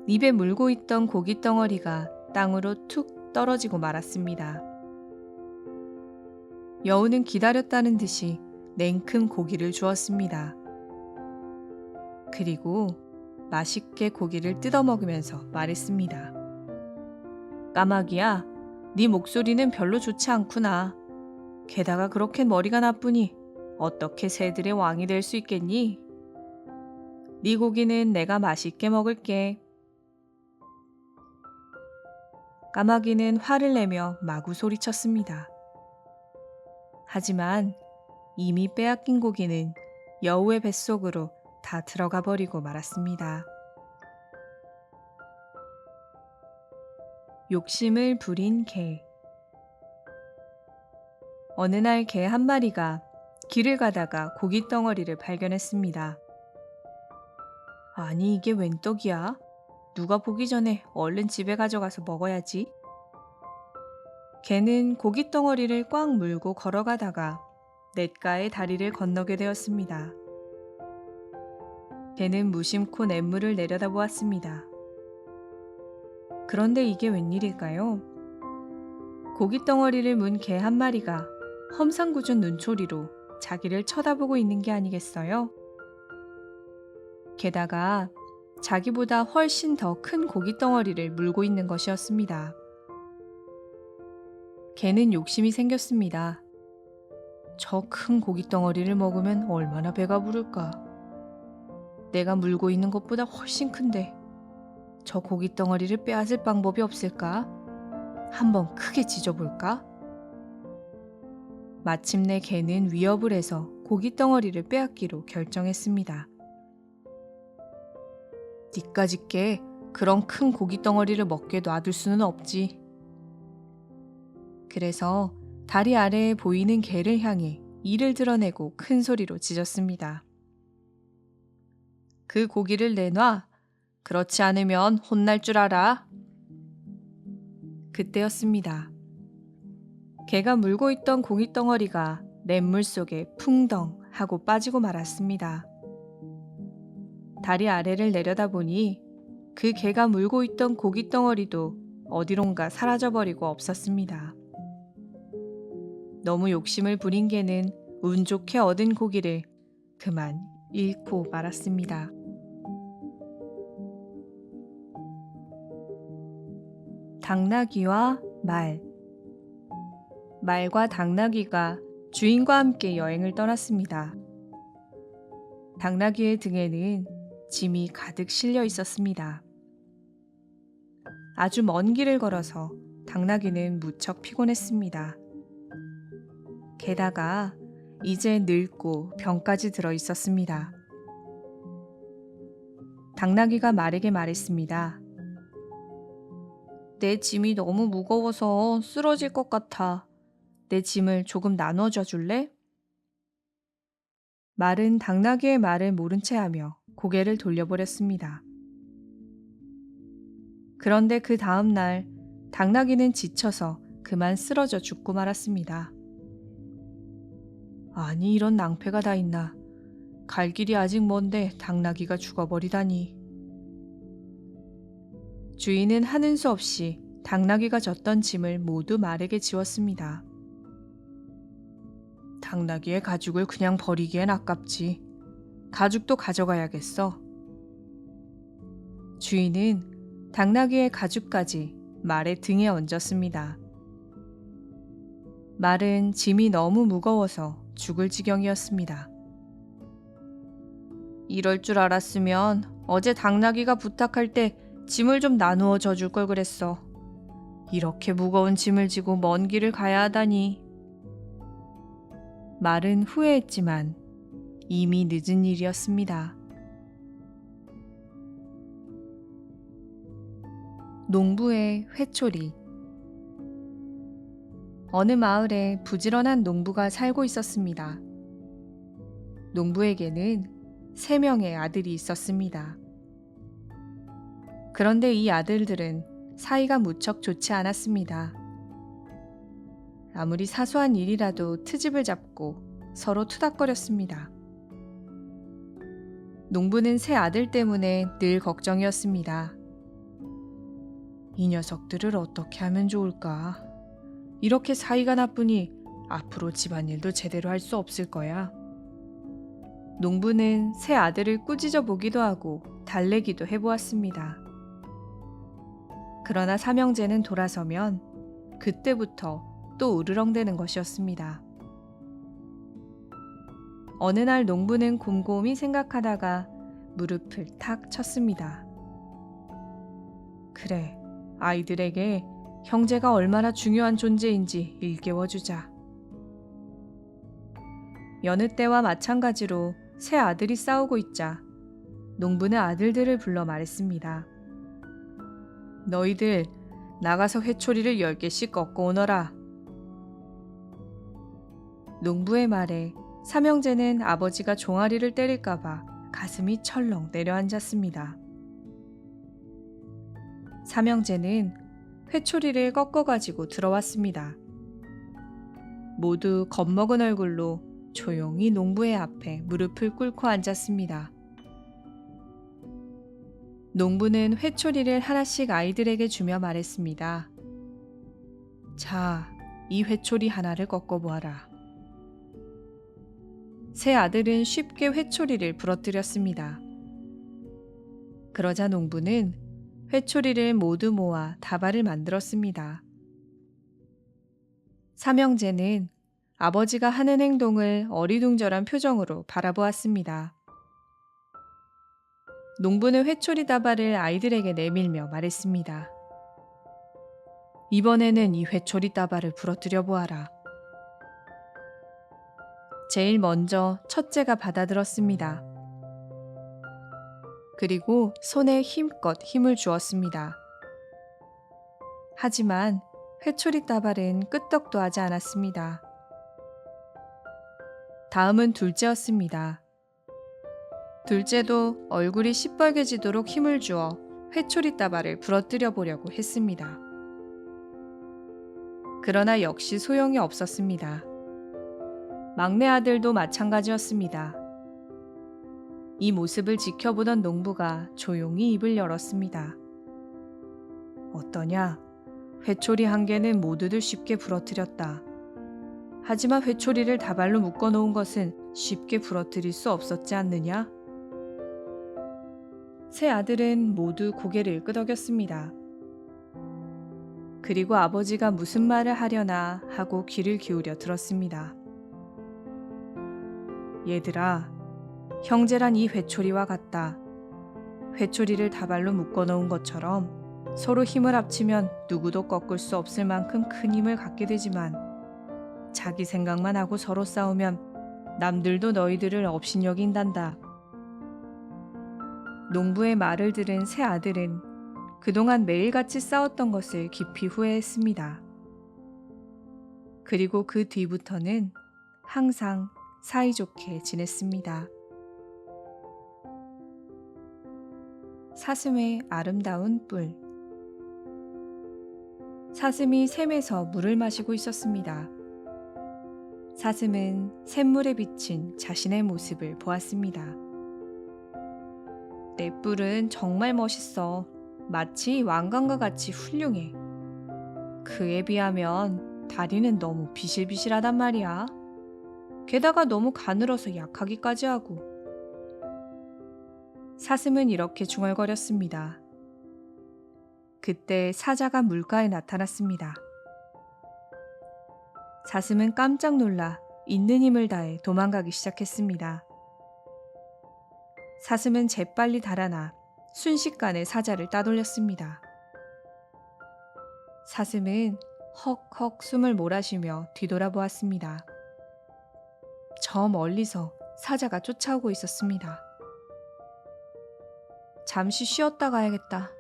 입에 물고 있던 고기 덩어리가 땅으로 툭 떨어지고 말았습니다. 여우는 기다렸다는 듯이 냉큼 고기를 주었습니다. 그리고 맛있게 고기를 뜯어 먹으면서 말했습니다. 까마귀야, 네 목소리는 별로 좋지 않구나. 게다가 그렇게 머리가 나쁘니 어떻게 새들의 왕이 될 수 있겠니? 네 고기는 내가 맛있게 먹을게. 까마귀는 화를 내며 마구 소리쳤습니다. 하지만 이미 빼앗긴 고기는 여우의 뱃속으로 다 들어가 버리고 말았습니다. 욕심을 부린 개. 어느 날 개 한 마리가 길을 가다가 고기 덩어리를 발견했습니다. 아니, 이게 웬 떡이야? 누가 보기 전에 얼른 집에 가져가서 먹어야지. 개는 고기 덩어리를 꽉 물고 걸어가다가 냇가의 다리를 건너게 되었습니다. 개는 무심코 냇물을 내려다보았습니다. 그런데 이게 웬일일까요? 고기 덩어리를 문 개 한 마리가 험상궂은 눈초리로 자기를 쳐다보고 있는 게 아니겠어요? 게다가 자기보다 훨씬 더 큰 고기 덩어리를 물고 있는 것이었습니다. 개는 욕심이 생겼습니다. 저 큰 고기 덩어리를 먹으면 얼마나 배가 부를까? 내가 물고 있는 것보다 훨씬 큰데 저 고기 덩어리를 빼앗을 방법이 없을까? 한번 크게 짖어볼까? 마침내 개는 위협을 해서 고기 덩어리를 빼앗기로 결정했습니다. 니까짓게 그런 큰 고기 덩어리를 먹게 놔둘 수는 없지. 그래서 다리 아래에 보이는 개를 향해 이를 드러내고 큰 소리로 짖었습니다. 그 고기를 내놔. 그렇지 않으면 혼날 줄 알아. 그때였습니다. 개가 물고 있던 고깃덩어리가 냇물 속에 풍덩 하고 빠지고 말았습니다. 다리 아래를 내려다보니 그 개가 물고 있던 고깃덩어리도 어디론가 사라져버리고 없었습니다. 너무 욕심을 부린 개는 운 좋게 얻은 고기를 그만 잃고 말았습니다. 당나귀와 말. 말과 당나귀가 주인과 함께 여행을 떠났습니다. 당나귀의 등에는 짐이 가득 실려 있었습니다. 아주 먼 길을 걸어서 당나귀는 무척 피곤했습니다. 게다가 이제 늙고 병까지 들어 있었습니다. 당나귀가 말에게 말했습니다. 내 짐이 너무 무거워서 쓰러질 것 같아. 내 짐을 조금 나눠줘 줄래? 말은 당나귀의 말을 모른 채 하며 고개를 돌려버렸습니다. 그런데 그 다음 날 당나귀는 지쳐서 그만 쓰러져 죽고 말았습니다. 아니, 이런 낭패가 다 있나. 갈 길이 아직 먼데 당나귀가 죽어버리다니. 주인은 하는 수 없이 당나귀가 졌던 짐을 모두 말에게 지웠습니다. 당나귀의 가죽을 그냥 버리기엔 아깝지. 가죽도 가져가야겠어. 주인은 당나귀의 가죽까지 말의 등에 얹었습니다. 말은 짐이 너무 무거워서 죽을 지경이었습니다. 이럴 줄 알았으면 어제 당나귀가 부탁할 때 짐을 좀 나누어 줘 줄 걸 그랬어. 이렇게 무거운 짐을 지고 먼 길을 가야 하다니. 말은 후회했지만 이미 늦은 일이었습니다. 농부의 회초리. 어느 마을에 부지런한 농부가 살고 있었습니다. 농부에게는 3명의 아들이 있었습니다. 그런데 이 아들들은 사이가 무척 좋지 않았습니다. 아무리 사소한 일이라도 트집을 잡고 서로 투닥거렸습니다. 농부는 세 아들 때문에 늘 걱정이었습니다. 이 녀석들을 어떻게 하면 좋을까? 이렇게 사이가 나쁘니 앞으로 집안일도 제대로 할 수 없을 거야. 농부는 세 아들을 꾸짖어 보기도 하고 달래기도 해보았습니다. 그러나 삼형제는 돌아서면 그때부터 또 으르렁대는 것이었습니다. 어느 날 농부는 곰곰이 생각하다가 무릎을 탁 쳤습니다. 그래, 아이들에게 형제가 얼마나 중요한 존재인지 일깨워주자. 여느 때와 마찬가지로 세 아들이 싸우고 있자 농부는 아들들을 불러 말했습니다. 너희들 나가서 회초리를 10개씩 꺾어 오너라. 농부의 말에 삼형제는 아버지가 종아리를 때릴까봐 가슴이 철렁 내려앉았습니다. 삼형제는 회초리를 꺾어가지고 들어왔습니다. 모두 겁먹은 얼굴로 조용히 농부의 앞에 무릎을 꿇고 앉았습니다. 농부는 회초리를 하나씩 아이들에게 주며 말했습니다. 자, 이 회초리 하나를 꺾어보아라. 세 아들은 쉽게 회초리를 부러뜨렸습니다. 그러자 농부는 회초리를 모두 모아 다발을 만들었습니다. 삼형제는 아버지가 하는 행동을 어리둥절한 표정으로 바라보았습니다. 농부는 회초리 다발을 아이들에게 내밀며 말했습니다. 이번에는 이 회초리 다발을 부러뜨려 보아라. 제일 먼저 첫째가 받아들었습니다. 그리고 손에 힘껏 힘을 주었습니다. 하지만 회초리 다발은 끄떡도 하지 않았습니다. 다음은 둘째였습니다. 둘째도 얼굴이 시뻘개지도록 힘을 주어 회초리 다발을 부러뜨려 보려고 했습니다. 그러나 역시 소용이 없었습니다. 막내 아들도 마찬가지였습니다. 이 모습을 지켜보던 농부가 조용히 입을 열었습니다. 어떠냐? 회초리 한 개는 모두들 쉽게 부러뜨렸다. 하지만 회초리를 다발로 묶어놓은 것은 쉽게 부러뜨릴 수 없었지 않느냐? 세 아들은 모두 고개를 끄덕였습니다. 그리고 아버지가 무슨 말을 하려나 하고 귀를 기울여 들었습니다. 얘들아, 형제란 이 회초리와 같다. 회초리를 다발로 묶어놓은 것처럼 서로 힘을 합치면 누구도 꺾을 수 없을 만큼 큰 힘을 갖게 되지만 자기 생각만 하고 서로 싸우면 남들도 너희들을 업신여긴단다. 농부의 말을 들은 세 아들은 그동안 매일같이 싸웠던 것을 깊이 후회했습니다. 그리고 그 뒤부터는 항상 사이좋게 지냈습니다. 사슴의 아름다운 뿔. 사슴이 샘에서 물을 마시고 있었습니다. 사슴은 샘물에 비친 자신의 모습을 보았습니다. 내 뿔은 정말 멋있어. 마치 왕관과 같이 훌륭해. 그에 비하면 다리는 너무 비실비실하단 말이야. 게다가 너무 가늘어서 약하기까지 하고. 사슴은 이렇게 중얼거렸습니다. 그때 사자가 물가에 나타났습니다. 사슴은 깜짝 놀라 있는 힘을 다해 도망가기 시작했습니다. 사슴은 재빨리 달아나 순식간에 사자를 따돌렸습니다. 사슴은 헉헉 숨을 몰아쉬며 뒤돌아보았습니다. 저 멀리서 사자가 쫓아오고 있었습니다. 잠시 쉬었다 가야겠다.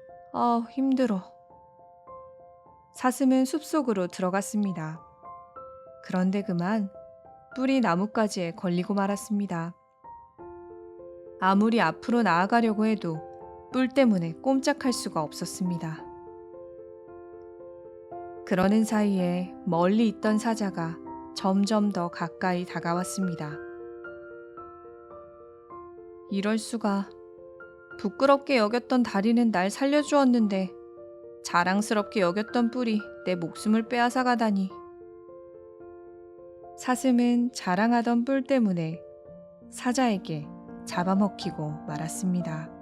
힘들어. 사슴은 숲속으로 들어갔습니다. 그런데 그만 뿔이 나뭇가지에 걸리고 말았습니다. 아무리 앞으로 나아가려고 해도 뿔 때문에 꼼짝할 수가 없었습니다. 그러는 사이에 멀리 있던 사자가 점점 더 가까이 다가왔습니다. 이럴 수가. 부끄럽게 여겼던 다리는 날 살려주었는데 자랑스럽게 여겼던 뿔이 내 목숨을 빼앗아 가다니. 사슴은 자랑하던 뿔 때문에 사자에게 잡아먹히고 말았습니다.